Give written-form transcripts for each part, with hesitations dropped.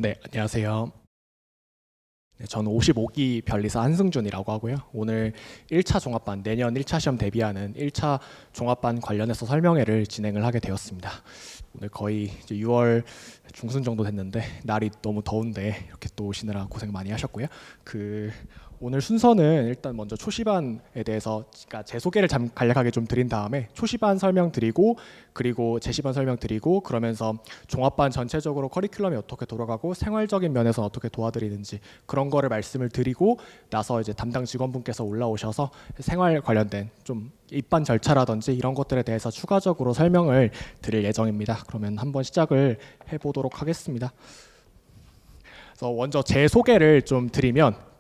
네, 안녕하세요. 네, 저는 55기 변리사 한승준이라고 하고요. 오늘 1차 종합반, 내년 1차 시험 대비하는 1차 종합반 관련해서 설명회를 진행을 하게 되었습니다. 오늘 거의 이제 6월 중순 정도 됐는데 날이 너무 더운데 이렇게 또 오시느라 고생 많이 하셨고요. 오늘 순서는 일단 먼저 초시반에 대해서 그러니까 제 소개를 간략하게 좀 드린 다음에 초시반 설명드리고 그리고 제시반 설명드리고 그러면서 종합반 전체적으로 커리큘럼이 어떻게 돌아가고 생활적인 면에서 어떻게 도와드리는지 그런 거를 말씀을 드리고 나서 이제 담당 직원분께서 올라오셔서 생활 관련된 좀 입반 절차라든지 이런 것들에 대해서 추가적으로 설명을 드릴 예정입니다. 그러면 한번 시작을 해보도록 하겠습니다. 그래서 먼저 제 소개를 좀 드리면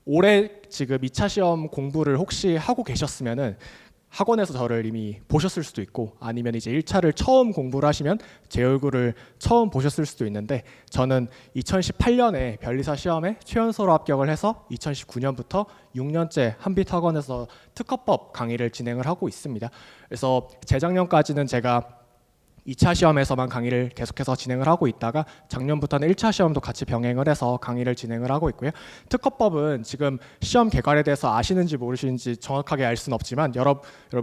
올해 지금 2차 시험 공부를 혹시 하고 계셨으면은 학원에서 저를 이미 보셨을 수도 있고 아니면 이제 1차를 처음 공부를 하시면 제 얼굴을 처음 보셨을 수도 있는데 저는 2018년에 변리사 시험에 최연소로 합격을 해서 2019년부터 6년째 한빛학원에서 특허법 강의를 진행을 하고 있습니다. 그래서 재작년까지는 제가 2차 시험에서만 강의를 계속해서 진행을 하고 있다가 작년부터는 1차 시험도 같이 병행을 해서 강의를 진행을 하고 있고요. 특허법은 지금 시험 개괄에 대해서 아시는지 모르시는지 정확하게 알 수는 없지만 여러분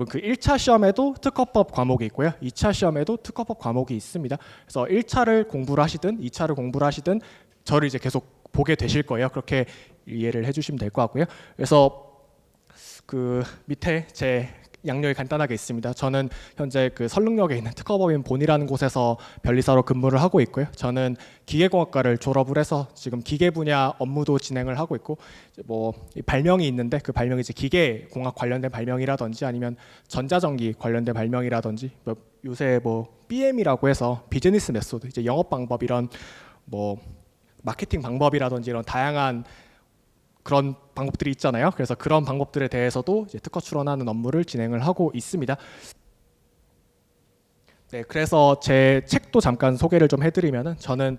그 1차 시험에도 특허법 과목이 있고요. 2차 시험에도 특허법 과목이 있습니다. 그래서 1차를 공부를 하시든 2차를 공부를 하시든 저를 이제 계속 보게 되실 거예요. 그렇게 이해를 해주시면 될 것 같고요. 그래서 그 밑에 제 양력이 간단하게 있습니다. 저는 현재 그 설릉역에 있는 특허법인 본이라는 곳에서 변리사로 근무를 하고 있고요. 저는 기계공학과를 졸업을 해서 지금 기계 분야 업무도 진행을 하고 있고 뭐 발명이 있는데 그 발명이 이제 기계공학 관련된 발명이라든지 아니면 전자전기 관련된 발명이라든지 요새 뭐 BM이라고 해서 비즈니스 메소드 이제 영업 방법 이런 뭐 마케팅 방법이라든지 이런 다양한 그런 방법들이 있잖아요. 그래서 그런 방법들에 대해서도 이제 특허 출원하는 업무를 진행을 하고 있습니다. 네, 그래서 제 책도 잠깐 소개를 좀 해드리면은 저는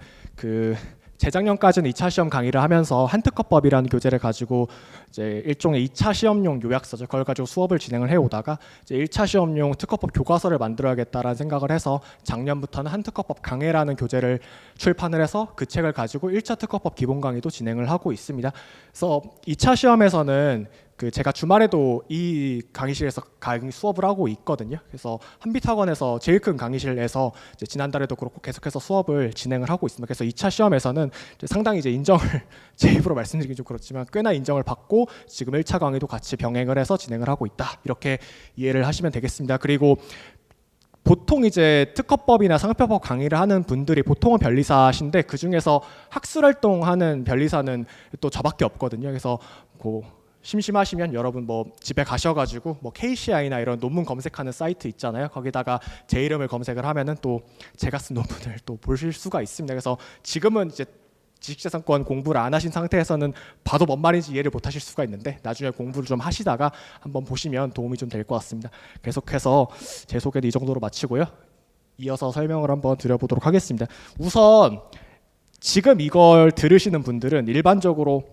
재작년까지는 2차 시험 강의를 하면서 한특허법이라는 교재를 가지고 이제 일종의 2차 시험용 요약서죠. 그걸 가지고 수업을 진행을 해오다가 이제 1차 시험용 특허법 교과서를 만들어야겠다라는 생각을 해서 작년부터는 한특허법 강해라는 교재를 출판을 해서 그 책을 가지고 1차 특허법 기본 강의도 진행을 하고 있습니다. 그래서 2차 시험에서는 제가 주말에도 이 강의실에서 강의 수업을 하고 있거든요. 그래서 한빛학원에서 제일 큰 강의실에서 이제 지난달에도 그렇고 계속해서 수업을 진행을 하고 있습니다. 그래서 2차 시험에서는 상당히 이제 인정을 제 입으로 말씀드리긴 좀 그렇지만 꽤나 인정을 받고 지금 1차 강의도 같이 병행을 해서 진행을 하고 있다. 이렇게 이해를 하시면 되겠습니다. 그리고 보통 이제 특허법이나 상표법 강의를 하는 분들이 보통은 변리사신데 그 중에서 학술활동하는 변리사는 또 저밖에 없거든요. 그래서 심심하시면 여러분 뭐 집에 가셔가지고 뭐 KCI나 이런 논문 검색하는 사이트 있잖아요. 거기다가 제 이름을 검색을 하면은 또 제가 쓴 논문을 또 보실 수가 있습니다. 그래서 지금은 이제 지식재산권 공부를 안 하신 상태에서는 봐도 뭔 말인지 이해를 못 하실 수가 있는데 나중에 공부를 좀 하시다가 한번 보시면 도움이 좀 될 것 같습니다. 계속해서 제 소개는 이 정도로 마치고요. 이어서 설명을 한번 드려보도록 하겠습니다. 우선 지금 이걸 들으시는 분들은 일반적으로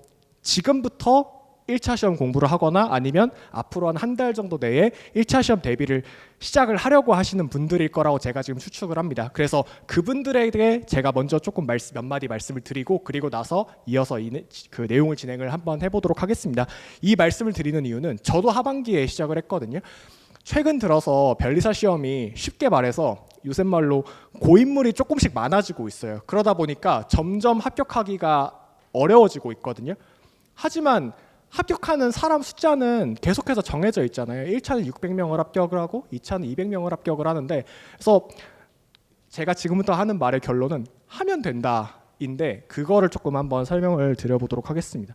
지금부터 1차 시험 공부를 하거나 아니면 앞으로 한 달 정도 내에 1차 시험 대비를 시작을 하려고 하시는 분들일 거라고 제가 지금 추측을 합니다. 그래서 그분들에게 제가 먼저 조금 몇 마디 말씀을 드리고 그리고 나서 이어서 그 내용을 진행을 한번 해보도록 하겠습니다. 이 말씀을 드리는 이유는 저도 하반기에 시작을 했거든요. 최근 들어서 변리사 시험이 쉽게 말해서 요새 말로 고인물이 조금씩 많아지고 있어요. 그러다 보니까 점점 합격하기가 어려워지고 있거든요. 하지만 합격하는 사람 숫자는 계속해서 정해져 있잖아요. 1차는 600명을 합격을 하고 2차는 200명을 합격을 하는데 그래서 제가 지금부터 하는 말의 결론은 하면 된다인데 그거를 조금 한번 설명을 드려보도록 하겠습니다.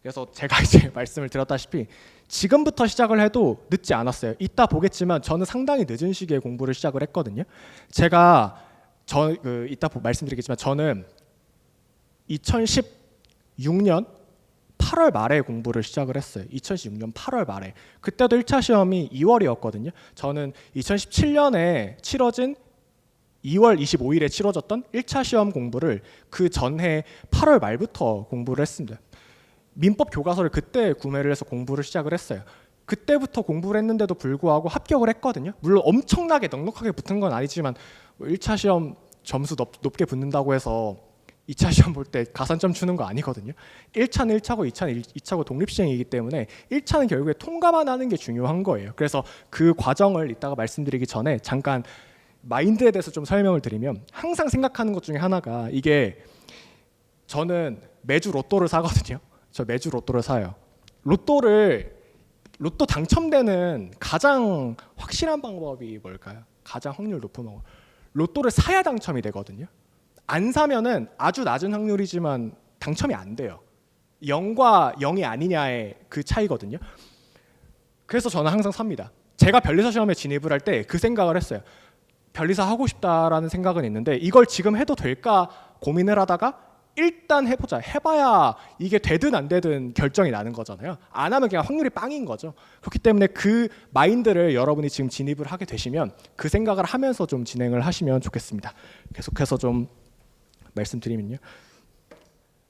그래서 제가 이제 말씀을 드렸다시피 지금부터 시작을 해도 늦지 않았어요. 이따 보겠지만 저는 상당히 늦은 시기에 공부를 시작을 했거든요. 제가 이따 말씀드리겠지만 저는 2016년 8월 말에 공부를 시작을 했어요. 2016년 8월 말에. 그때도 1차 시험이 2월이었거든요. 저는 2017년에 치러진 2월 25일에 치러졌던 1차 시험 공부를 그 전해 8월 말부터 공부를 했습니다. 민법 교과서를 그때 구매를 해서 공부를 시작을 했어요. 그때부터 공부를 했는데도 불구하고 합격을 했거든요. 물론 엄청나게 넉넉하게 붙은 건 아니지만 1차 시험 점수 높게 붙는다고 해서 2차 시험 볼 때 가산점 주는 거 아니거든요. 1차는 1차고 2차는 2차고 독립시행이기 때문에 1차는 결국에 통과만 하는 게 중요한 거예요. 그래서 그 과정을 이따가 말씀드리기 전에 잠깐 마인드에 대해서 좀 설명을 드리면, 항상 생각하는 것 중에 하나가, 이게 저는 매주 로또를 사거든요. 저 매주 로또를 사요. 로또 당첨되는 가장 확실한 방법이 뭘까요? 가장 확률 높은 방법. 로또를 사야 당첨이 되거든요. 안 사면은 아주 낮은 확률이지만 당첨이 안 돼요. 0과 0이 아니냐의 그 차이거든요. 그래서 저는 항상 삽니다. 제가 변리사 시험에 진입을 할 때 그 생각을 했어요. 변리사 하고 싶다라는 생각은 있는데 이걸 지금 해도 될까 고민을 하다가 일단 해보자. 해봐야 이게 되든 안 되든 결정이 나는 거잖아요. 안 하면 그냥 확률이 빵인 거죠. 그렇기 때문에 그 마인드를 여러분이 지금 진입을 하게 되시면 그 생각을 하면서 좀 진행을 하시면 좋겠습니다. 계속해서 좀 말씀드리면요.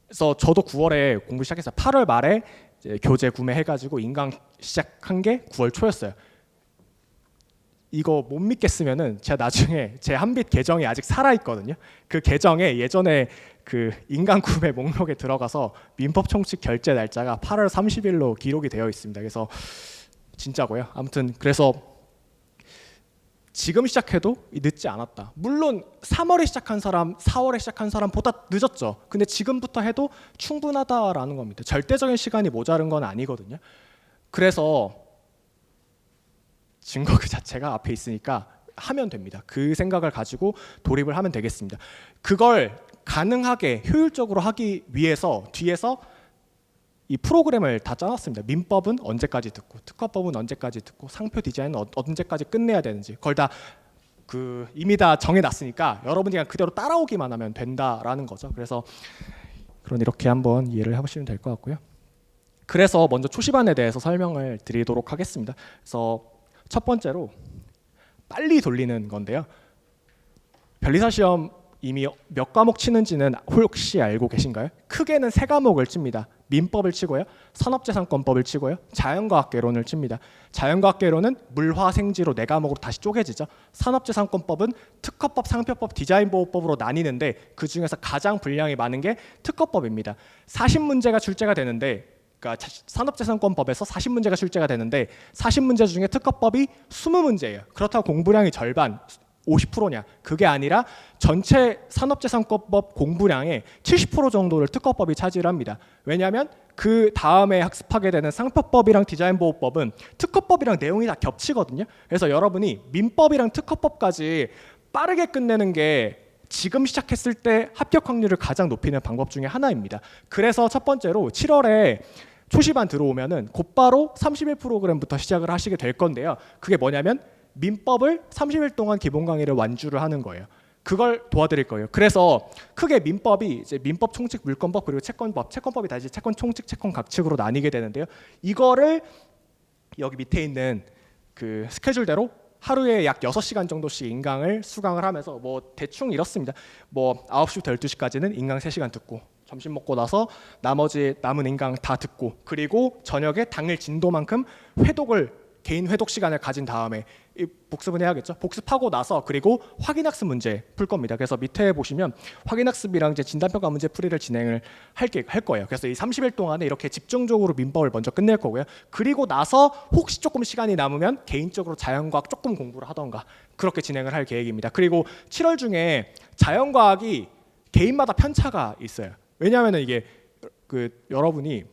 그래서 저도 9월에 공부 시작했어요. 8월 말에 이제 교재 구매해가지고 인강 시작한 게 9월 초였어요. 이거 못 믿겠으면은 제가 나중에 제 한빛 계정이 아직 살아 있거든요. 그 계정에 예전에 그 인강 구매 목록에 들어가서 민법 총칙 결제 날짜가 8월 30일로 기록이 되어 있습니다. 그래서 진짜고요. 아무튼 그래서 지금 시작해도 늦지 않았다. 물론 3월에 시작한 사람, 4월에 시작한 사람보다 늦었죠. 근데 지금부터 해도 충분하다라는 겁니다. 절대적인 시간이 모자른 건 아니거든요. 그래서 증거 그 자체가 앞에 있으니까 하면 됩니다. 그 생각을 가지고 돌입을 하면 되겠습니다. 그걸 가능하게 효율적으로 하기 위해서 뒤에서 이 프로그램을 다 짜놨습니다. 민법은 언제까지 듣고, 특허법은 언제까지 듣고, 상표 디자인은 언제까지 끝내야 되는지, 그걸 다 이미 다 정해놨으니까 여러분이 그냥 그대로 따라오기만 하면 된다라는 거죠. 그래서 이렇게 한번 이해를 해보시면 될 것 같고요. 그래서 먼저 초시반에 대해서 설명을 드리도록 하겠습니다. 그래서 첫 번째로 빨리 돌리는 건데요. 변리사 시험 이미 몇 과목 치는지는 혹시 알고 계신가요? 크게는 3과목을 칩니다. 민법을 치고요, 산업재산권법을 치고요, 자연과학개론을 칩니다. 자연과학개론은 물화생지로 4과목으로 다시 쪼개지죠. 산업재산권법은 특허법, 상표법, 디자인보호법으로 나뉘는데 그 중에서 가장 분량이 많은 게 특허법입니다. 40문제가 출제가 되는데, 그러니까 산업재산권법에서 40문제가 출제가 되는데 40문제 중에 특허법이 20문제예요. 그렇다고 공부량이 절반, 50%냐? 그게 아니라 전체 산업재산권법 공부량의 70% 정도를 특허법이 차지합니다. 왜냐하면 그 다음에 학습하게 되는 상표법이랑 디자인보호법은 특허법이랑 내용이 다 겹치거든요. 그래서 여러분이 민법이랑 특허법까지 빠르게 끝내는 게 지금 시작했을 때 합격 확률을 가장 높이는 방법 중에 하나입니다. 그래서 첫 번째로 7월에 초시반 들어오면은 곧바로 30일 프로그램부터 시작을 하시게 될 건데요. 그게 뭐냐면 민법을 30일 동안 기본 강의를 완주를 하는 거예요. 그걸 도와드릴 거예요. 그래서 크게 민법이 이제 민법 총칙, 물권법, 그리고 채권법, 채권법이 다시 채권 총칙, 채권 각칙으로 나뉘게 되는데요. 이거를 여기 밑에 있는 그 스케줄대로 하루에 약 6시간 정도씩 인강을 수강을 하면서 뭐 대충 이렇습니다. 뭐 9시부터 12시까지는 인강 3시간 듣고, 점심 먹고 나서 나머지 남은 인강 다 듣고, 그리고 저녁에 당일 진도만큼 개인 회독 시간을 가진 다음에 복습은 해야겠죠. 복습하고 나서 그리고 확인학습 문제 풀 겁니다. 그래서 밑에 보시면 확인학습이랑 이제 진단평가 문제 풀이를 진행을 할 거예요. 그래서 이 30일 동안에 이렇게 집중적으로 민법을 먼저 끝낼 거고요. 그리고 나서 혹시 조금 시간이 남으면 개인적으로 자연과학 조금 공부를 하던가 그렇게 진행을 할 계획입니다. 그리고 7월 중에 자연과학이 개인마다 편차가 있어요. 왜냐하면 이게 여러분이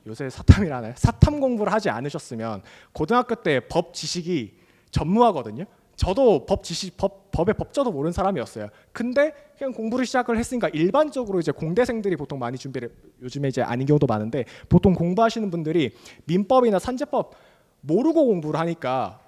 요새 사탐이라나요? 사탐 공부를 하지 않으셨으면 고등학교 때 법 지식이 전무하거든요. 저도 법의 법자도 모르는 사람이었어요. 근데 그냥 공부를 시작을 했으니까 일반적으로 이제 공대생들이 보통 많이 준비를, 요즘에 이제 아닌 경우도 많은데 보통 공부하시는 분들이 민법이나 산재법 모르고 공부를 하니까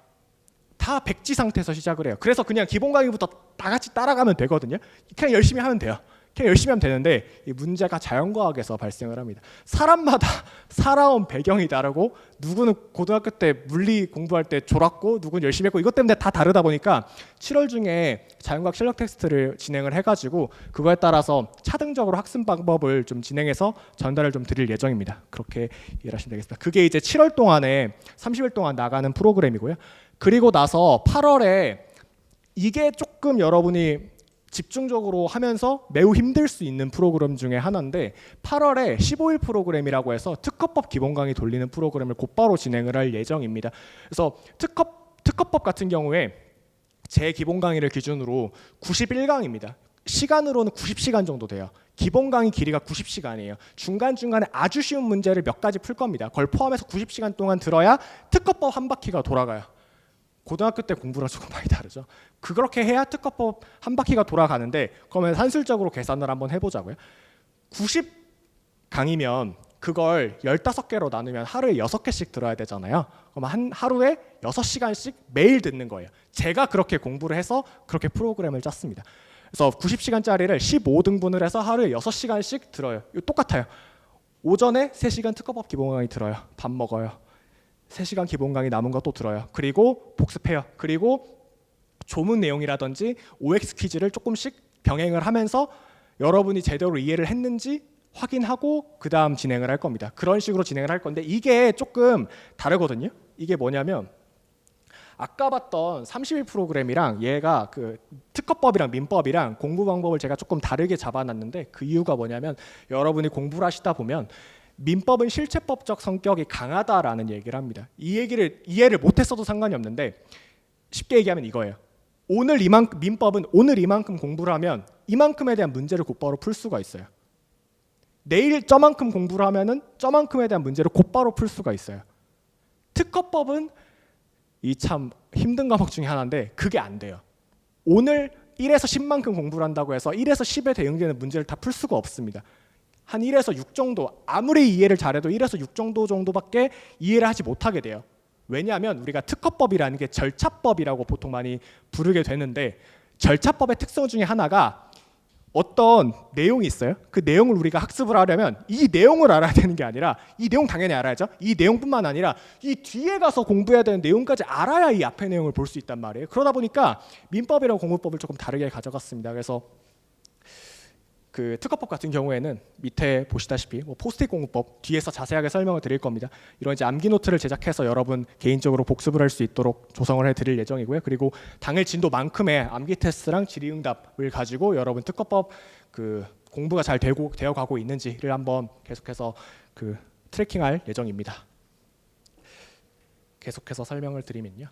다 백지 상태에서 시작을 해요. 그래서 그냥 기본 강의부터 다 같이 따라가면 되거든요. 그냥 열심히 하면 돼요. 그냥 열심히 하면 되는데 이 문제가 자연과학에서 발생을 합니다. 사람마다 살아온 배경이 다르고, 누구는 고등학교 때 물리 공부할 때 졸았고 누구는 열심히 했고, 이것 때문에 다 다르다 보니까 7월 중에 자연과학 실력 테스트를 진행을 해가지고 그거에 따라서 차등적으로 학습 방법을 좀 진행해서 전달을 좀 드릴 예정입니다. 그렇게 이해하시면 되겠습니다. 그게 이제 7월 동안에 30일 동안 나가는 프로그램이고요. 그리고 나서 8월에 이게 조금 여러분이 집중적으로 하면서 매우 힘들 수 있는 프로그램 중에 하나인데 8월에 15일 프로그램이라고 해서 특허법 기본 강의 돌리는 프로그램을 곧바로 진행을 할 예정입니다. 그래서 특허법 같은 경우에 제 기본 강의를 기준으로 91강입니다. 시간으로는 90시간 정도 돼요. 기본 강의 길이가 90시간이에요. 중간중간에 아주 쉬운 문제를 몇 가지 풀 겁니다. 그걸 포함해서 90시간 동안 들어야 특허법 한 바퀴가 돌아가요. 고등학교 때 공부랑 조금 많이 다르죠. 그렇게 해야 특허법 한 바퀴가 돌아가는데 그러면 산술적으로 계산을 한번 해보자고요. 90강이면 그걸 15개로 나누면 하루에 6개씩 들어야 되잖아요. 그럼 하루에 6시간씩 매일 듣는 거예요. 제가 그렇게 공부를 해서 그렇게 프로그램을 짰습니다. 그래서 90시간짜리를 15등분을 해서 하루에 6시간씩 들어요. 이거 똑같아요. 오전에 3시간 특허법 기본 강의 들어요. 밥 먹어요. 3시간 기본 강의 남은 거 또 들어요. 그리고 복습해요. 그리고 조문 내용이라든지 OX 퀴즈를 조금씩 병행을 하면서 여러분이 제대로 이해를 했는지 확인하고 그 다음 진행을 할 겁니다. 그런 식으로 진행을 할 건데 이게 조금 다르거든요. 이게 뭐냐면 아까 봤던 30일 프로그램이랑 얘가 그 특허법이랑 민법이랑 공부 방법을 제가 조금 다르게 잡아놨는데 그 이유가 뭐냐면 여러분이 공부를 하시다 보면 민법은 실체법적 성격이 강하다라는 얘기를 합니다. 이 얘기를 이해를 못했어도 상관이 없는데 쉽게 얘기하면 이거예요. 민법은 오늘 이만큼 공부를 하면 이만큼에 대한 문제를 곧바로 풀 수가 있어요. 내일 저만큼 공부를 하면은 저만큼에 대한 문제를 곧바로 풀 수가 있어요. 특허법은 이 참 힘든 과목 중에 하나인데 그게 안 돼요. 오늘 1에서 10만큼 공부를 한다고 해서 1에서 10에 대응되는 문제를 다 풀 수가 없습니다. 한 1에서 6 정도, 아무리 이해를 잘해도 1에서 6 정도밖에 이해를 하지 못하게 돼요. 왜냐하면 우리가 특허법이라는 게 절차법이라고 보통 많이 부르게 되는데 절차법의 특성 중에 하나가 어떤 내용이 있어요. 그 내용을 우리가 학습을 하려면 이 내용을 알아야 되는 게 아니라 이 내용 당연히 알아야죠. 이 내용뿐만 아니라 이 뒤에 가서 공부해야 되는 내용까지 알아야 이 앞의 내용을 볼 수 있단 말이에요. 그러다 보니까 민법이랑 공부법을 조금 다르게 가져갔습니다. 그래서 그 특허법 같은 경우에는 밑에 보시다시피 포스트잇 공부법 뒤에서 자세하게 설명을 드릴 겁니다. 이런 이제 암기 노트를 제작해서 여러분 개인적으로 복습을 할 수 있도록 조성을 해드릴 예정이고요. 그리고 당일 진도만큼의 암기 테스트랑 질의응답을 가지고 여러분 특허법 그 공부가 잘 되어 가고 있는지를 한번 계속해서 그 트래킹할 예정입니다. 계속해서 설명을 드리면요.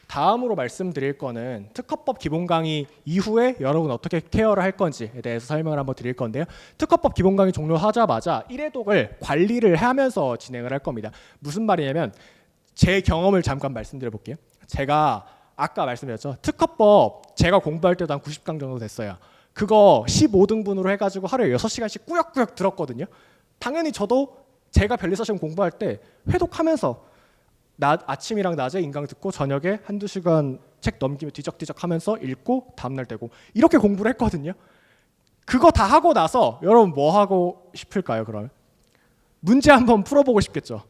다음으로 말씀드릴 거는 특허법 기본 강의 이후에 여러분 어떻게 케어를 할 건지에 대해서 설명을 한번 드릴 건데요. 특허법 기본 강의 종료하자마자 1회독을 관리를 하면서 진행을 할 겁니다. 무슨 말이냐면 제 경험을 잠깐 말씀드려 볼게요. 제가 아까 말씀드렸죠. 특허법 제가 공부할 때도 한 90강 정도 됐어요. 그거 15등분으로 해가지고 하루에 6시간씩 꾸역꾸역 들었거든요. 당연히 저도 제가 별리서 시험 공부할 때 회독하면서 아침이랑 낮에 인강 듣고 저녁에 한두 시간 책 넘기며 뒤적뒤적 하면서 읽고 다음날 되고 이렇게 공부를 했거든요. 그거 다 하고 나서 여러분 뭐 하고 싶을까요? 그러면 문제 한번 풀어보고 싶겠죠.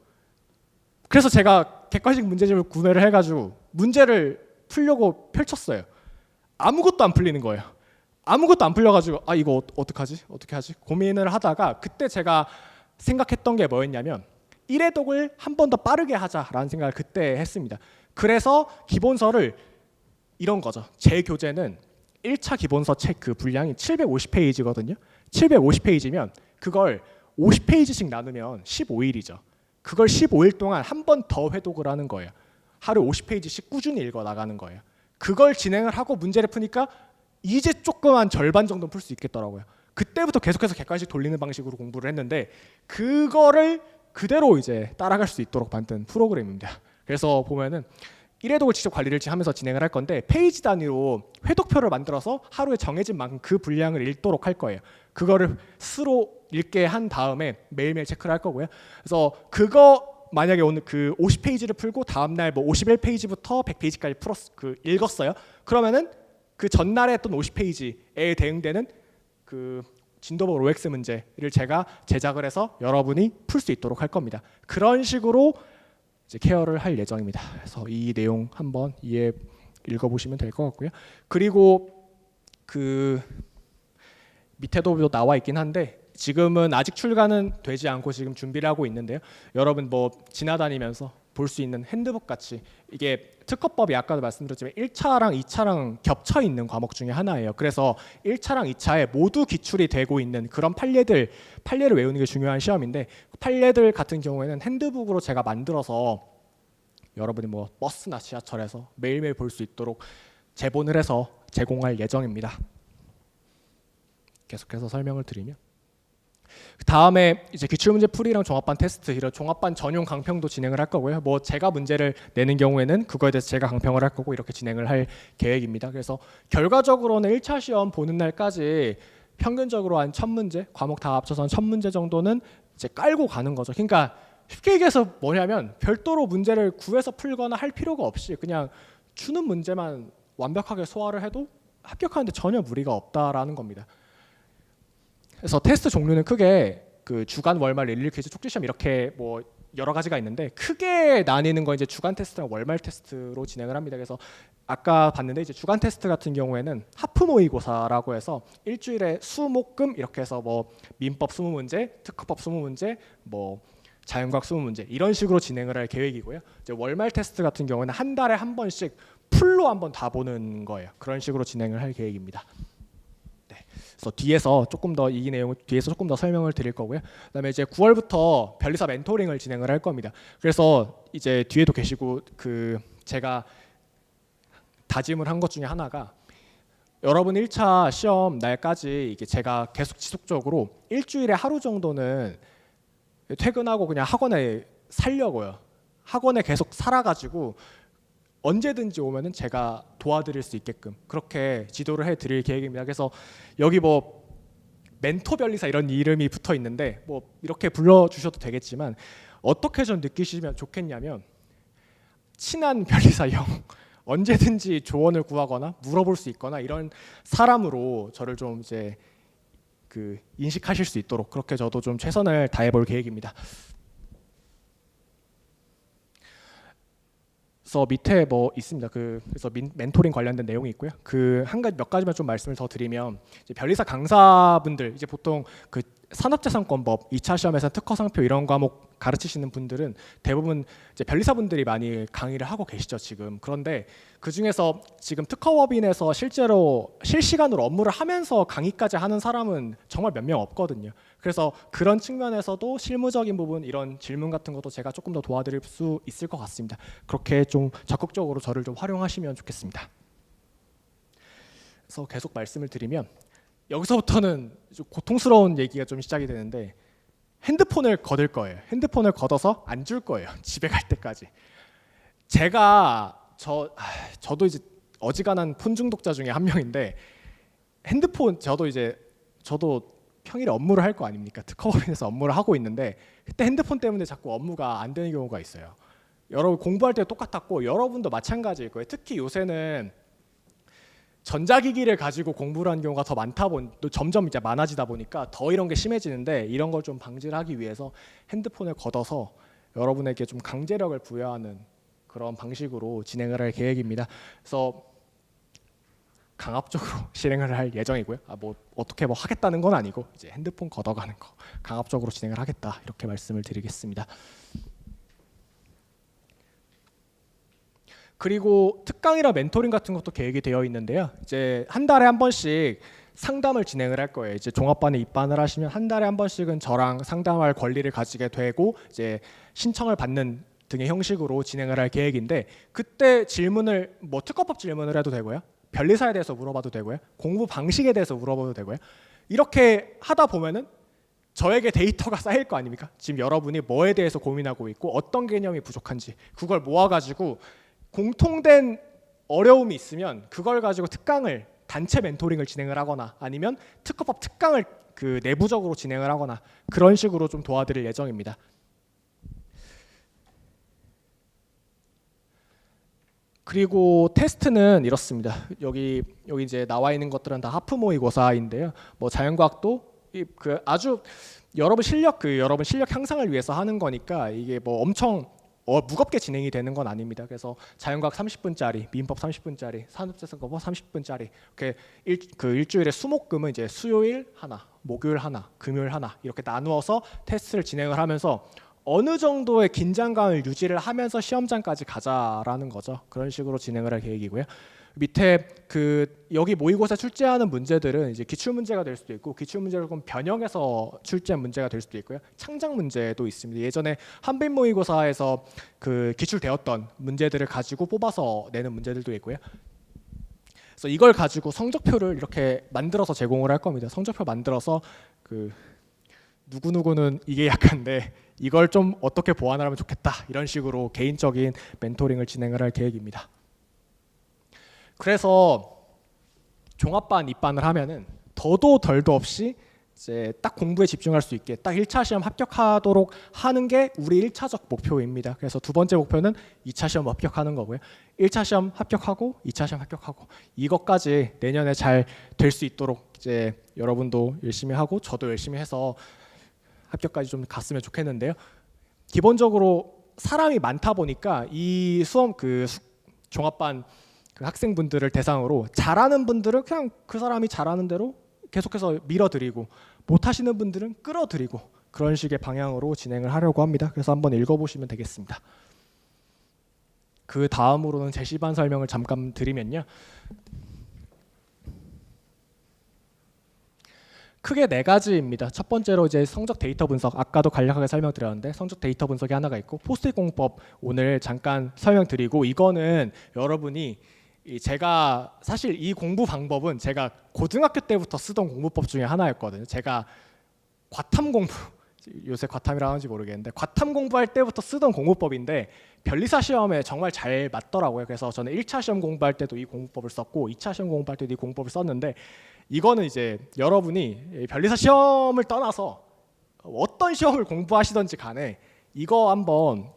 그래서 제가 객관식 문제집을 구매를 해가지고 문제를 풀려고 펼쳤어요. 아무것도 안 풀리는 거예요. 아무것도 안 풀려가지고 아 이거 어떡하지? 어떻게 하지? 고민을 하다가 그때 제가 생각했던 게 뭐였냐면 1회독을 한 번 더 빠르게 하자라는 생각을 그때 했습니다. 그래서 기본서를 이런 거죠. 제 교재는 1차 기본서 책 그 분량이 750페이지거든요. 750페이지면 그걸 50페이지씩 나누면 15일이죠. 그걸 15일 동안 한 번 더 회독을 하는 거예요. 하루 50페이지씩 꾸준히 읽어 나가는 거예요. 그걸 진행을 하고 문제를 푸니까 이제 조금 한 절반 정도 풀 수 있겠더라고요. 그때부터 계속해서 객관식 돌리는 방식으로 공부를 했는데 그거를 그대로 이제 따라갈 수 있도록 만든 프로그램입니다. 그래서 보면은 1회독을 직접 관리를 하면서 진행을 할 건데 페이지 단위로 회독표를 만들어서 하루에 정해진 만큼 그 분량을 읽도록 할 거예요. 그거를 스스로 읽게 한 다음에 매일매일 체크를 할 거고요. 그래서 그거 만약에 오늘 그 50페이지를 풀고 다음날 뭐 51페이지부터 100페이지까지 읽었어요. 그러면은 그 전날에 했던 50페이지에 대응되는 그 진도법 OX 문제를 제가 제작을 해서 여러분이 풀 수 있도록 할 겁니다. 그런 식으로 이제 케어를 할 예정입니다. 그래서 이 내용 한번 읽어보시면 될 것 같고요. 그리고 그 밑에도 나와 있긴 한데 지금은 아직 출간은 되지 않고 지금 준비를 하고 있는데요. 여러분 뭐 지나다니면서 볼 수 있는 핸드북 같이 이게 특허법이 아까도 말씀드렸지만 1차랑 2차랑 겹쳐 있는 과목 중에 하나예요. 그래서 1차랑 2차에 모두 기출이 되고 있는 그런 판례를 외우는 게 중요한 시험인데 판례들 같은 경우에는 핸드북으로 제가 만들어서 여러분이 뭐 버스나 지하철에서 매일매일 볼 수 있도록 제본을 해서 제공할 예정입니다. 계속해서 설명을 드리면 다음에 이제 기출문제 풀이랑 종합반 테스트 이런 종합반 전용 강평도 진행을 할 거고요. 뭐 제가 문제를 내는 경우에는 그거에 대해서 제가 강평을 할 거고 이렇게 진행을 할 계획입니다. 그래서 결과적으로는 1차 시험 보는 날까지 평균적으로 한 1000문제, 과목 다 합쳐서 한 1000문제 정도는 이제 깔고 가는 거죠. 그러니까 쉽게 얘기해서 뭐냐면 별도로 문제를 구해서 풀거나 할 필요가 없이 그냥 주는 문제만 완벽하게 소화를 해도 합격하는데 전혀 무리가 없다라는 겁니다. 그래서 테스트 종류는 크게 그 주간, 월말, 일일 퀴즈, 쪽지 시험 이렇게 뭐 여러 가지가 있는데 크게 나뉘는 건 이제 주간 테스트랑 월말 테스트로 진행을 합니다. 그래서 아까 봤는데 이제 주간 테스트 같은 경우에는 하프 모의고사라고 해서 일주일에 수, 목, 금 이렇게 해서 뭐 민법 20문제, 특허법 20문제, 뭐 자연과학 20문제 이런 식으로 진행을 할 계획이고요. 이제 월말 테스트 같은 경우는 한 달에 한 번씩 풀로 한번 다 보는 거예요. 그런 식으로 진행을 할 계획입니다. 그래서 뒤에서 조금 더 이 내용을 뒤에서 조금 더 설명을 드릴 거고요. 그다음에 이제 9월부터 변리사 멘토링을 진행을 할 겁니다. 그래서 이제 뒤에도 계시고 그 제가 다짐을 한 것 중에 하나가 여러분 1차 시험 날까지 이게 제가 계속 지속적으로 일주일에 하루 정도는 퇴근하고 그냥 학원에 살려고요. 학원에 계속 살아가지고 언제든지 오면은 제가 도와드릴 수 있게끔 그렇게 지도를 해드릴 계획입니다. 그래서 여기 뭐 멘토 변리사 이런 이름이 붙어 있는데 뭐 이렇게 불러주셔도 되겠지만 어떻게 좀 느끼시면 좋겠냐면 친한 변리사 형 언제든지 조언을 구하거나 물어볼 수 있거나 이런 사람으로 저를 좀 이제 그 인식하실 수 있도록 그렇게 저도 좀 최선을 다해볼 계획입니다. 그래서 밑에 뭐 있습니다. 그래서 멘토링 관련된 내용이 있고요. 그 한 가지 몇 가지만 좀 말씀을 더 드리면 이제 변리사 강사분들 이제 보통 그 산업재산권법 2차 시험에서 특허상표 이런 과목 가르치시는 분들은 대부분 이제 변리사분들이 많이 강의를 하고 계시죠 지금. 그런데 그 중에서 지금 특허법인에서 실제로 실시간으로 업무를 하면서 강의까지 하는 사람은 정말 몇 명 없거든요. 그래서 그런 측면에서도 실무적인 부분 이런 질문 같은 것도 제가 조금 더 도와드릴 수 있을 것 같습니다. 그렇게 좀 적극적으로 저를 좀 활용하시면 좋겠습니다. 그래서 계속 말씀을 드리면 여기서부터는 좀 고통스러운 얘기가 좀 시작이 되는데 핸드폰을 걷을 거예요. 핸드폰을 걷어서 안 줄 거예요. 집에 갈 때까지. 저도 이제 어지간한 폰 중독자 중에 한 명인데 핸드폰 저도 평일에 업무를 할 거 아닙니까? 특허법인에서 업무를 하고 있는데 그때 핸드폰 때문에 자꾸 업무가 안 되는 경우가 있어요. 여러분 공부할 때 똑같았고 여러분도 마찬가지일 거예요. 특히 요새는 전자기기를 가지고 공부를 하는 경우가 더 점점 이제 많아지다 보니까 더 이런 게 심해지는데 이런 걸 좀 방지를 하기 위해서 핸드폰을 걷어서 여러분에게 좀 강제력을 부여하는 그런 방식으로 진행을 할 계획입니다. 그래서 강압적으로 실행을 할 예정이고요. 뭐 어떻게 뭐 하겠다는 건 아니고 이제 핸드폰 걷어가는 거 강압적으로 진행을 하겠다 이렇게 말씀을 드리겠습니다. 그리고 특강이나 멘토링 같은 것도 계획이 되어 있는데요. 이제 한 달에 한 번씩 상담을 진행을 할 거예요. 이제 종합반에 입반을 하시면 한 달에 한 번씩은 저랑 상담할 권리를 가지게 되고 이제 신청을 받는 등의 형식으로 진행을 할 계획인데 그때 질문을 뭐 특허법 질문을 해도 되고요. 변리사에 대해서 물어봐도 되고요. 공부 방식에 대해서 물어봐도 되고요. 이렇게 하다 보면은 저에게 데이터가 쌓일 거 아닙니까? 지금 여러분이 뭐에 대해서 고민하고 있고 어떤 개념이 부족한지 그걸 모아가지고 공통된 어려움이 있으면 그걸 가지고 특강을 단체 멘토링을 진행을 하거나 아니면 특허법 특강을 그 내부적으로 진행을 하거나 그런 식으로 좀 도와드릴 예정입니다. 그리고 테스트는 이렇습니다. 여기 이제 나와 있는 것들은 다 하프 모의고사인데요. 뭐 자연과학도 아주 여러분 실력 향상을 위해서 하는 거니까 이게 뭐 엄청 무겁게 진행이 되는 건 아닙니다. 그래서 자연과학 30분짜리, 민법 30분짜리, 산업재산권법 30분짜리 이렇게 일주일에 수목금은 이제 수요일 하나, 목요일 하나, 금요일 하나 이렇게 나누어서 테스트를 진행을 하면서 어느 정도의 긴장감을 유지를 하면서 시험장까지 가자라는 거죠. 그런 식으로 진행을 할 계획이고요. 밑에 여기 모의고사 출제하는 문제들은 이제 기출 문제가 될 수도 있고 기출 문제를 조금 변형해서 출제한 문제가 될 수도 있고요. 창작 문제도 있습니다. 예전에 한빛 모의고사에서 기출되었던 문제들을 가지고 뽑아서 내는 문제들도 있고요. 그래서 이걸 가지고 성적표를 이렇게 만들어서 제공을 할 겁니다. 성적표 만들어서 누구누구는 이게 약한데 이걸 좀 어떻게 보완을 하면 좋겠다 이런 식으로 개인적인 멘토링을 진행을 할 계획입니다. 그래서 종합반 입반을 하면은 더도 덜도 없이 이제 딱 공부에 집중할 수 있게 딱 1차 시험 합격하도록 하는 게 우리 1차적 목표입니다. 그래서 두 번째 목표는 2차 시험 합격하는 거고요. 1차 시험 합격하고 2차 시험 합격하고 이것까지 내년에 잘 될 수 있도록 이제 여러분도 열심히 하고 저도 열심히 해서 합격까지 좀 갔으면 좋겠는데요. 기본적으로 사람이 많다 보니까 이 수험 종합반 학생분들을 대상으로 잘하는 분들은 그냥 그 사람이 잘하는 대로 계속해서 밀어드리고 못하시는 분들은 끌어들이고 그런 식의 방향으로 진행을 하려고 합니다. 그래서 한번 읽어보시면 되겠습니다. 그 다음으로는 제시반 설명을 잠깐 드리면요. 크게 네 가지입니다. 첫 번째로 이제 성적 데이터 분석, 아까도 간략하게 설명드렸는데 성적 데이터 분석이 하나가 있고 포스트잇 공부법 오늘 잠깐 설명드리고 이거는 여러분이 제가 사실 이 공부 방법은 제가 고등학교 때부터 쓰던 공부법 중에 하나였거든요. 제가 과탐 공부, 요새 과탐이라 하는지 모르겠는데 과탐 공부할 때부터 쓰던 공부법인데 변리사 시험에 정말 잘 맞더라고요. 그래서 저는 1차 시험 공부할 때도 이 공부법을 썼고 2차 시험 공부할 때도 이 공부법을 썼는데 이거는 이제 여러분이 변리사 시험을 떠나서 어떤 시험을 공부하시던지 간에 이거 한번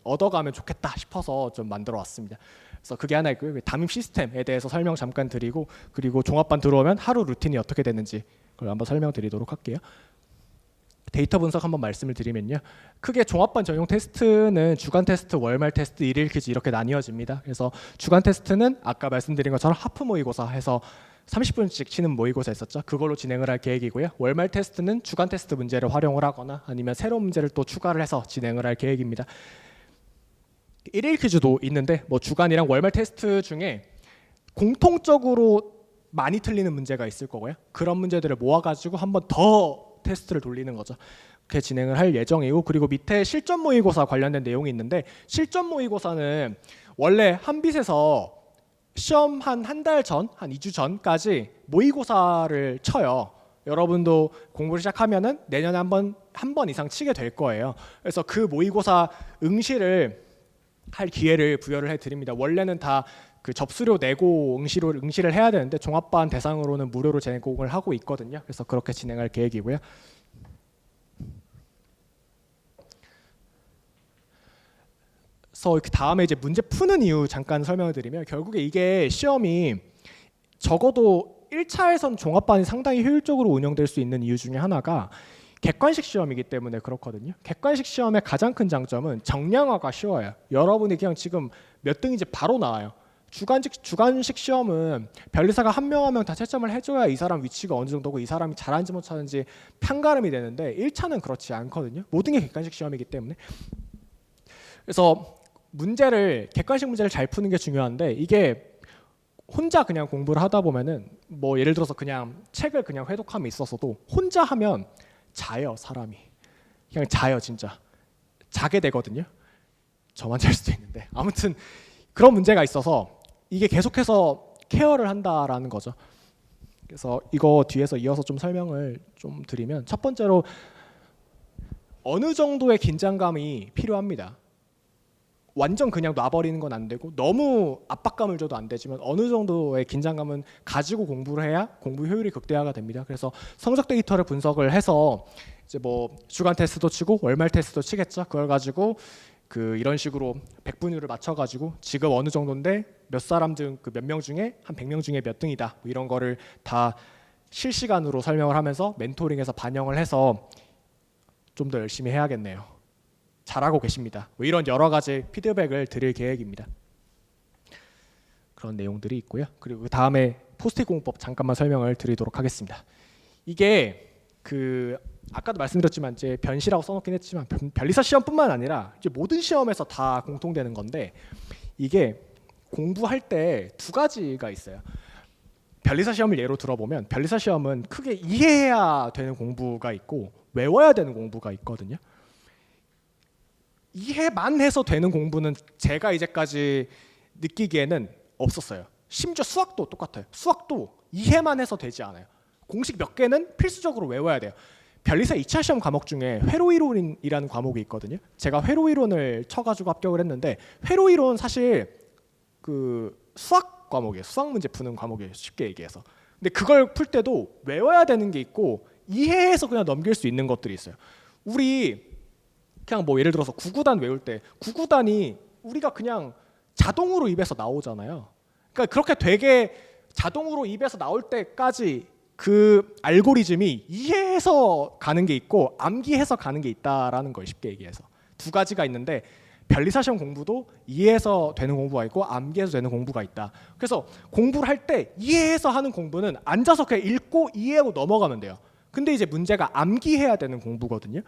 얻어가면 좋겠다 싶어서 좀 만들어 왔습니다. 그래서 그게 하나 있고요. 담임 시스템에 대해서 설명 잠깐 드리고 그리고 종합반 들어오면 하루 루틴이 어떻게 되는지 그걸 한번 설명드리도록 할게요. 데이터 분석 한번 말씀을 드리면요. 크게 종합반 전용 테스트는 주간 테스트, 월말 테스트, 일일 퀴즈 이렇게 나뉘어집니다. 그래서 주간 테스트는 아까 말씀드린 것처럼 하프 모의고사 해서 30분씩 치는 모의고사 있었죠. 그걸로 진행을 할 계획이고요. 월말 테스트는 주간 테스트 문제를 활용을 하거나 아니면 새로운 문제를 또 추가를 해서 진행을 할 계획입니다. 일일 퀴즈도 있는데 뭐 주간이랑 월말 테스트 중에 공통적으로 많이 틀리는 문제가 있을 거고요. 그런 문제들을 모아가지고 한번 더 테스트를 돌리는 거죠. 그렇게 진행을 할 예정이고 그리고 밑에 실전 모의고사 관련된 내용이 있는데 실전 모의고사는 원래 한빛에서 시험 한 달 전, 한 2주 전까지 모의고사를 쳐요. 여러분도 공부를 시작하면은 내년에 한 번 이상 치게 될 거예요. 그래서 그 모의고사 응시를 할 기회를 부여를 해드립니다. 원래는 다 접수료 내고 응시를 해야 되는데 종합반 대상으로는 무료로 제공을 하고 있거든요. 그래서 그렇게 진행할 계획이고요. 그래서 그 다음에 이제 문제 푸는 이유 잠깐 설명을 드리면 결국에 이게 시험이 적어도 1차에선 종합반이 상당히 효율적으로 운영될 수 있는 이유 중에 하나가 객관식 시험이기 때문에 그렇거든요. 객관식 시험의 가장 큰 장점은 정량화가 쉬워요. 여러분이 그냥 지금 몇 등인지 바로 나와요. 주관식 시험은 변리사가 한 명 한 명 다 채점을 해줘야 이 사람 위치가 어느 정도고 이 사람이 잘하는지 못하는지 판가름이 되는데 1차는 그렇지 않거든요. 모든 게 객관식 시험이기 때문에. 그래서 객관식 문제를 잘 푸는 게 중요한데 이게 혼자 그냥 공부를 하다 보면은 뭐 예를 들어서 그냥 책을 그냥 회독함에 있어서도 혼자 하면 자요. 사람이 그냥 자요. 진짜 자게 되거든요. 저만 잘 수도 있는데 아무튼 그런 문제가 있어서 이게 계속해서 케어를 한다라는 거죠. 그래서 이거 뒤에서 이어서 좀 설명을 좀 드리면 첫 번째로 어느 정도의 긴장감이 필요합니다. 완전 그냥 놔버리는 건 안 되고 너무 압박감을 줘도 안 되지만 어느 정도의 긴장감은 가지고 공부를 해야 공부 효율이 극대화가 됩니다. 그래서 성적 데이터를 분석을 해서 이제 뭐 주간 테스트도 치고 월말 테스트도 치겠죠. 그걸 가지고 이런 식으로 백분율을 맞춰가지고 지금 어느 정도인데 몇 사람 중 몇 명 중에 한 100명 중에 몇 등이다 뭐 이런 거를 다 실시간으로 설명을 하면서 멘토링에서 반영을 해서 좀 더 열심히 해야겠네요. 잘하고 계십니다. 뭐 이런 여러 가지 피드백을 드릴 계획입니다. 그런 내용들이 있고요. 그리고 그 다음에 포스트잇 공부법 잠깐만 설명을 드리도록 하겠습니다. 이게 그 아까도 말씀드렸지만 이제 변시라고 써놓긴 했지만 변리사 시험뿐만 아니라 이제 모든 시험에서 다 공통되는 건데 이게 공부할 때 두 가지가 있어요. 변리사 시험을 예로 들어보면 변리사 시험은 크게 이해해야 되는 공부가 있고 외워야 되는 공부가 있거든요. 이해만 해서 되는 공부는 제가 이제까지 느끼기에는 없었어요. 심지어 수학도 똑같아요. 수학도 이해만 해서 되지 않아요. 공식 몇 개는 필수적으로 외워야 돼요. 변리사 2차 시험 과목 중에 회로이론이라는 과목이 있거든요. 제가 회로이론을 쳐가지고 합격을 했는데 회로이론 사실 그 수학 과목이에요. 수학 문제 푸는 과목이에요. 쉽게 얘기해서. 근데 그걸 풀 때도 외워야 되는 게 있고 이해해서 그냥 넘길 수 있는 것들이 있어요. 우리 그냥 뭐 예를 들어서 구구단 외울 때 구구단이 우리가 그냥 자동으로 입에서 나오잖아요. 그러니까 그렇게 되게 자동으로 입에서 나올 때까지 그 알고리즘이 이해해서 가는 게 있고 암기해서 가는 게 있다라는 걸 쉽게 얘기해서 두 가지가 있는데 변리사 시험 공부도 이해해서 되는 공부가 있고 암기해서 되는 공부가 있다. 그래서 공부를 할 때 이해해서 하는 공부는 앉아서 그냥 읽고 이해하고 넘어가면 돼요. 근데 이제 문제가 암기해야 되는 공부거든요.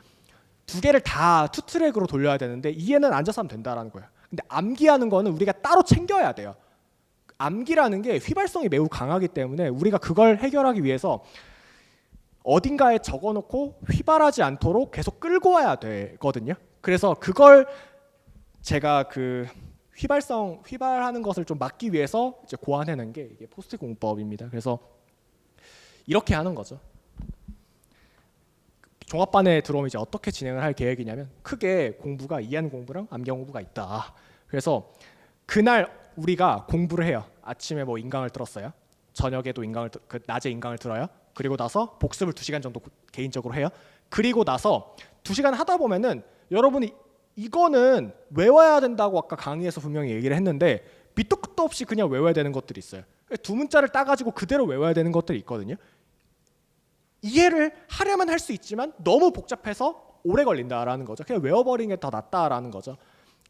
두 개를 다 투 트랙으로 돌려야 되는데 이해는 앉아서 하면 된다라는 거예요. 근데 암기하는 거는 우리가 따로 챙겨야 돼요. 암기라는 게 휘발성이 매우 강하기 때문에 우리가 그걸 해결하기 위해서 어딘가에 적어놓고 휘발하지 않도록 계속 끌고 와야 되거든요. 그래서 그걸 제가 그 휘발하는 것을 좀 막기 위해서 이제 고안해낸 게 이게 포스트 공부법입니다. 그래서 이렇게 하는 거죠. 종합반에 들어오면 이제 어떻게 진행을 할 계획이냐면 크게 공부가 이해하는 공부랑 암기 공부가 있다. 그래서 그날 우리가 공부를 해요. 아침에 뭐 인강을 들었어요. 저녁에도 낮에 인강을 들어요. 그리고 나서 복습을 2시간 정도 개인적으로 해요. 그리고 나서 2시간 하다 보면은 여러분이 이거는 외워야 된다고 아까 강의에서 분명히 얘기를 했는데 밑도 끝도 없이 그냥 외워야 되는 것들이 있어요. 두 문자를 따가지고 그대로 외워야 되는 것들이 있거든요. 이해를 하려면 할 수 있지만 너무 복잡해서 오래 걸린다라는 거죠. 그냥 외워버리는 게 더 낫다라는 거죠.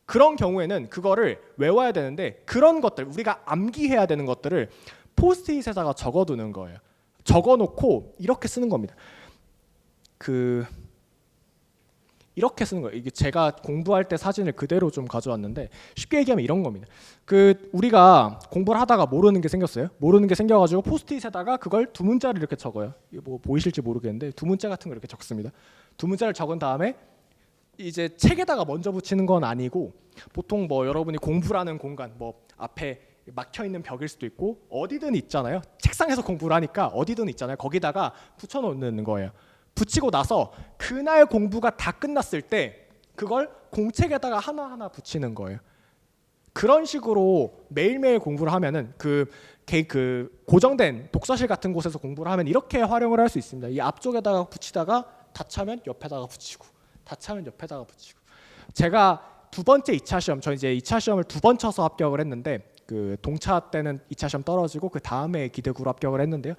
그런 경우에는 그거를 외워야 되는데 그런 것들 우리가 암기해야 되는 것들을 포스트잇에다가 적어두는 거예요. 적어놓고 이렇게 쓰는 겁니다. 이렇게 쓰는 거예요. 이게 제가 공부할 때 사진을 그대로 좀 가져왔는데 쉽게 얘기하면 이런 겁니다. 우리가 공부를 하다가 모르는 게 생겼어요. 모르는 게 생겨가지고 포스트잇에다가 그걸 두 문자를 이렇게 적어요. 이게 뭐 보이실지 모르겠는데 두 문자 같은 걸 이렇게 적습니다. 두 문자를 적은 다음에 이제 책에다가 먼저 붙이는 건 아니고 보통 뭐 여러분이 공부라는 공간 뭐 앞에 막혀 있는 벽일 수도 있고 어디든 있잖아요. 책상에서 공부를 하니까 어디든 있잖아요. 거기다가 붙여놓는 거예요. 붙이고 나서 그날 공부가 다 끝났을 때 그걸 공책에다가 하나하나 붙이는 거예요. 그런 식으로 매일매일 공부를 하면은 그 고정된 독서실 같은 곳에서 공부를 하면 이렇게 활용을 할 수 있습니다. 이 앞쪽에다가 붙이다가 다 차면 옆에다가 붙이고 다 차면 옆에다가 붙이고. 제가 두 번째 2차 시험, 저 이제 2차 시험을 2번 쳐서 합격을 했는데 동차 때는 2차 시험 떨어지고 그 다음에 기대구로 합격을 했는데요.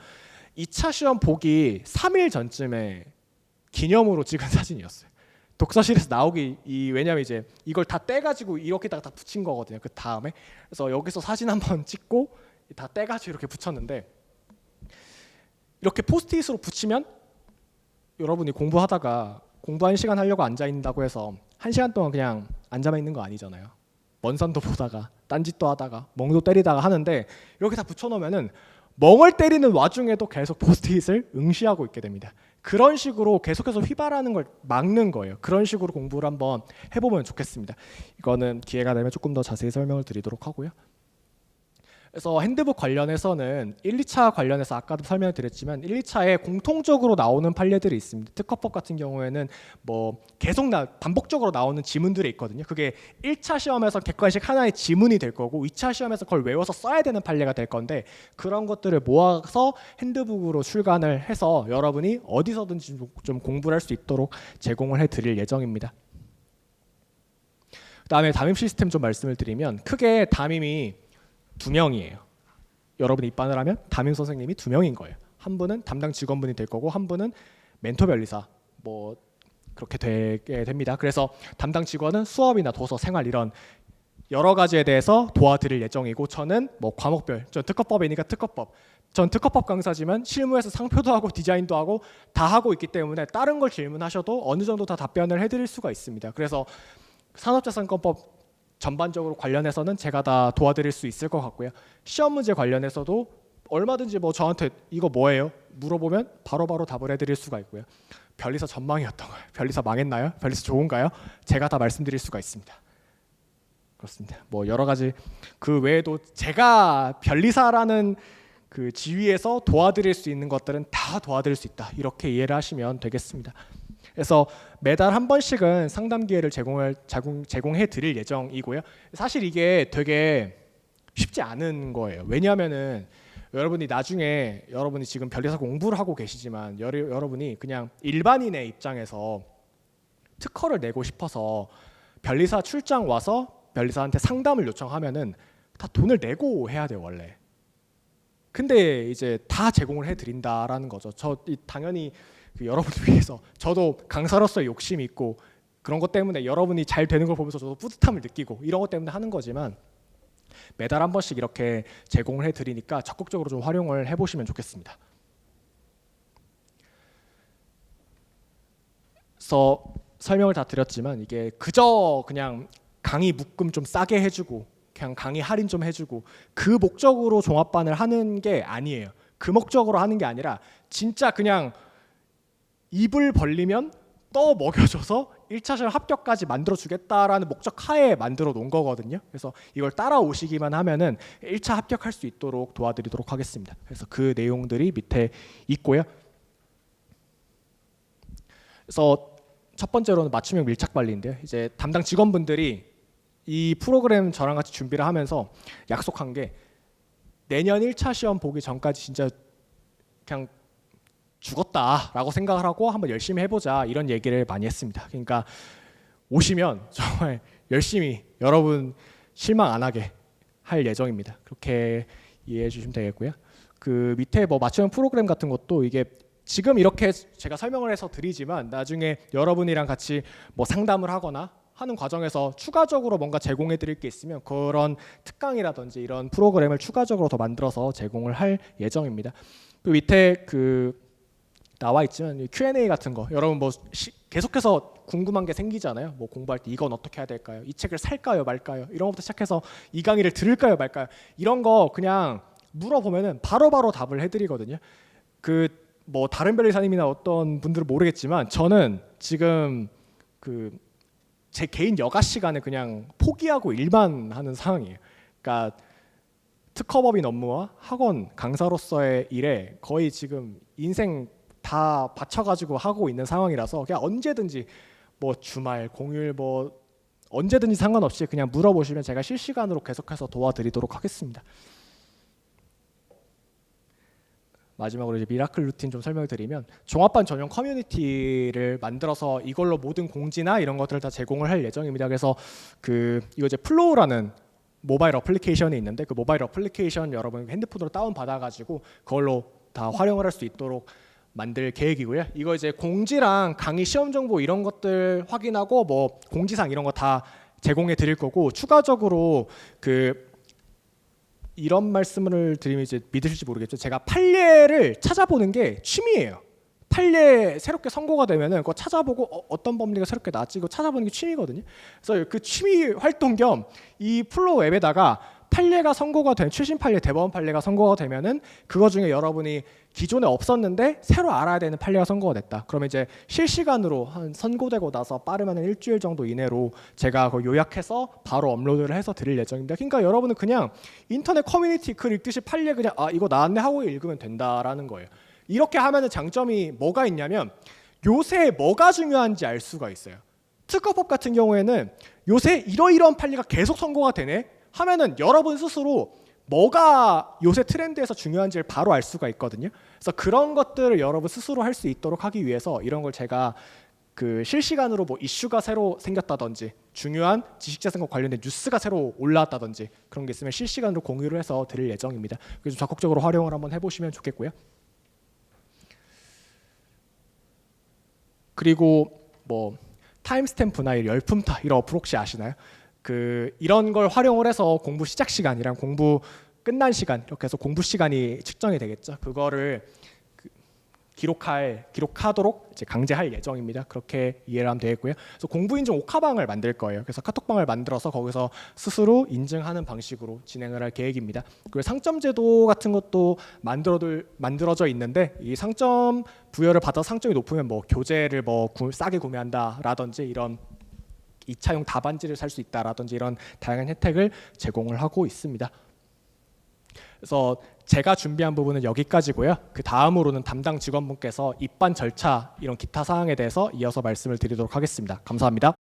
2차 시험 보기 3일 전쯤에 기념으로 찍은 사진이었어요. 독서실에서 왜냐면 이제 이걸 다 떼가지고 이렇게다가 다 붙인 거거든요. 그 다음에 그래서 여기서 사진 한번 찍고 다 떼가지고 이렇게 붙였는데 이렇게 포스트잇으로 붙이면 여러분이 공부하다가 공부 1시간 하려고 앉아 있는다고 해서 1시간 동안 그냥 앉아만 있는 거 아니잖아요. 먼 산도 보다가 딴짓도 하다가 멍도 때리다가 하는데 이렇게 다 붙여놓으면은 멍을 때리는 와중에도 계속 포스트잇을 응시하고 있게 됩니다. 그런 식으로 계속해서 휘발하는 걸 막는 거예요. 그런 식으로 공부를 한번 해보면 좋겠습니다. 이거는 기회가 되면 조금 더 자세히 설명을 드리도록 하고요. 그래서 핸드북 관련해서는 1, 2차 관련해서 아까도 설명을 드렸지만 1, 2차에 공통적으로 나오는 판례들이 있습니다. 특허법 같은 경우에는 뭐 계속 반복적으로 나오는 지문들이 있거든요. 그게 1차 시험에서 객관식 하나의 지문이 될 거고 2차 시험에서 그걸 외워서 써야 되는 판례가 될 건데 그런 것들을 모아서 핸드북으로 출간을 해서 여러분이 어디서든지 좀 공부를 할 수 있도록 제공을 해드릴 예정입니다. 그다음에 담임 시스템 좀 말씀을 드리면 크게 담임이 2명이에요. 여러분이 입반을 하면 담임 선생님이 2명인 거예요. 한 분은 담당 직원분이 될 거고 한 분은 멘토 변리사 뭐 그렇게 되게 됩니다. 그래서 담당 직원은 수업이나 도서, 생활 이런 여러 가지에 대해서 도와드릴 예정이고 저는 뭐 과목별, 전 특허법이니까 특허법, 전 특허법 강사지만 실무에서 상표도 하고 디자인도 하고 다 하고 있기 때문에 다른 걸 질문하셔도 어느 정도 다 답변을 해드릴 수가 있습니다. 그래서 산업자산권법 전반적으로 관련해서는 제가 다 도와드릴 수 있을 것 같고요. 시험 문제 관련해서도 얼마든지 뭐 저한테 이거 뭐예요? 물어보면 바로바로 답을 해드릴 수가 있고요. 변리사 전망이 어떤가요? 변리사 망했나요? 변리사 좋은가요? 제가 다 말씀드릴 수가 있습니다. 그렇습니다. 뭐 여러 가지 그 외에도 제가 변리사라는 그 지위에서 도와드릴 수 있는 것들은 다 도와드릴 수 있다. 이렇게 이해를 하시면 되겠습니다. 그래서 매달 한 번씩은 상담 기회를 제공해 드릴 예정이고요. 사실 이게 되게 쉽지 않은 거예요. 왜냐하면은 여러분이 나중에 여러분이 지금 변리사 공부를 하고 계시지만 여러분이 그냥 일반인의 입장에서 특허를 내고 싶어서 변리사 출장 와서 변리사한테 상담을 요청하면은 다 돈을 내고 해야 돼요 원래. 근데 이제 다 제공을 해드린다라는 거죠. 당연히 그 여러분을 위해서 저도 강사로서의 욕심이 있고 그런 것 때문에 여러분이 잘 되는 걸 보면서 저도 뿌듯함을 느끼고 이런 것 때문에 하는 거지만 매달 한 번씩 이렇게 제공을 해드리니까 적극적으로 좀 활용을 해보시면 좋겠습니다. 그래서 설명을 다 드렸지만 이게 그저 그냥 강의 묶음 좀 싸게 해주고 그냥 강의 할인 좀 해주고 그 목적으로 종합반을 하는 게 아니에요. 그 목적으로 하는 게 아니라 진짜 그냥 입을 벌리면 떠 먹여줘서 1차 시험 합격까지 만들어주겠다라는 목적 하에 만들어 놓은 거거든요. 그래서 이걸 따라오시기만 하면은 1차 합격할 수 있도록 도와드리도록 하겠습니다. 그래서 그 내용들이 밑에 있고요. 그래서 첫 번째로는 맞춤형 밀착 관리인데요. 이제 담당 직원분들이 이 프로그램 저랑 같이 준비를 하면서 약속한 게 내년 1차 시험 보기 전까지 진짜 그냥 죽었다라고 생각을 하고 한번 열심히 해보자 이런 얘기를 많이 했습니다. 그러니까 오시면 정말 열심히 여러분 실망 안 하게 할 예정입니다. 그렇게 이해해 주시면 되겠고요. 그 밑에 뭐 맞춤형 프로그램 같은 것도 이게 지금 이렇게 제가 설명을 해서 드리지만 나중에 여러분이랑 같이 뭐 상담을 하거나 하는 과정에서 추가적으로 뭔가 제공해 드릴 게 있으면 그런 특강이라든지 이런 프로그램을 추가적으로 더 만들어서 제공을 할 예정입니다. 그 밑에 그 나와 있지만 Q&A 같은 거 여러분 뭐 계속해서 궁금한 게 생기잖아요. 뭐 공부할 때 이건 어떻게 해야 될까요? 이 책을 살까요 말까요? 이런 것부터 시작해서 이 강의를 들을까요 말까요? 이런 거 그냥 물어보면은 바로바로 답을 해드리거든요. 그 뭐 다른 변리사님이나 어떤 분들은 모르겠지만 저는 지금 그 제 개인 여가 시간을 그냥 포기하고 일만 하는 상황이에요. 그러니까 특허법인 업무와 학원 강사로서의 일에 거의 지금 인생 다 바쳐가지고 하고 있는 상황이라서 그냥 언제든지 뭐 주말 공휴일 뭐 언제든지 상관없이 그냥 물어보시면 제가 실시간으로 계속해서 도와드리도록 하겠습니다. 마지막으로 이제 미라클 루틴 좀 설명을 드리면 종합반 전용 커뮤니티를 만들어서 이걸로 모든 공지나 이런 것들을 다 제공을 할 예정입니다. 그래서 그 이거 이제 플로우라는 모바일 어플리케이션이 있는데 그 모바일 어플리케이션 여러분 핸드폰으로 다운 받아가지고 그걸로 다 활용을 할 수 있도록 만들 계획이고요. 이거 이제 공지랑 강의 시험 정보 이런 것들 확인하고 뭐 공지사항 이런 거 다 제공해 드릴 거고 추가적으로 그 이런 말씀을 드리면 이제 믿으실지 모르겠죠. 제가 판례를 찾아보는 게 취미예요. 판례 새롭게 선고가 되면은 그거 찾아보고 어떤 법리가 새롭게 나왔지 이거 찾아보는 게 취미거든요. 그래서 그 취미 활동 겸 이 플로우 앱에다가 판례가 선고가 된 최신 판례, 대법원 판례가 선고가 되면은 그거 중에 여러분이 기존에 없었는데 새로 알아야 되는 판례가 선고가 됐다. 그러면 이제 실시간으로 한 선고되고 나서 빠르면 일주일 정도 이내로 제가 그걸 요약해서 바로 업로드를 해서 드릴 예정입니다. 그러니까 여러분은 그냥 인터넷 커뮤니티 글 읽듯이 판례 그냥 아 이거 나왔네 하고 읽으면 된다라는 거예요. 이렇게 하면은 장점이 뭐가 있냐면 요새 뭐가 중요한지 알 수가 있어요. 특허법 같은 경우에는 요새 이러이러한 판례가 계속 선고가 되네 하면은 여러분 스스로 뭐가 요새 트렌드에서 중요한지를 바로 알 수가 있거든요. 그래서 그런 것들을 여러분 스스로 할 수 있도록 하기 위해서 이런 걸 제가 그 실시간으로 뭐 이슈가 새로 생겼다든지 중요한 지식재산권 관련된 뉴스가 새로 올라왔다든지 그런 게 있으면 실시간으로 공유를 해서 드릴 예정입니다. 그래서 적극적으로 활용을 한번 해보시면 좋겠고요. 그리고 뭐 타임스탬프나 열품타 이런 어플 혹시 아시나요? 이런 걸 활용을 해서 공부 시작 시간이랑 공부 끝난 시간 이렇게 해서 공부 시간이 측정이 되겠죠. 그거를 기록하도록 이제 강제할 예정입니다. 그렇게 이해를 하면 되겠고요. 그래서 공부 인증 옥하방을 만들 거예요. 그래서 카톡방을 만들어서 거기서 스스로 인증하는 방식으로 진행을 할 계획입니다. 그리고 상점 제도 같은 것도 만들어져 있는데 이 상점 부여를 받아 상점이 높으면 뭐 교재를 싸게 구매한다라든지 이런 2차용 답안지를 살 수 있다라든지 이런 다양한 혜택을 제공을 하고 있습니다. 그래서 제가 준비한 부분은 여기까지고요. 그 다음으로는 담당 직원분께서 입반 절차 이런 기타 사항에 대해서 이어서 말씀을 드리도록 하겠습니다. 감사합니다.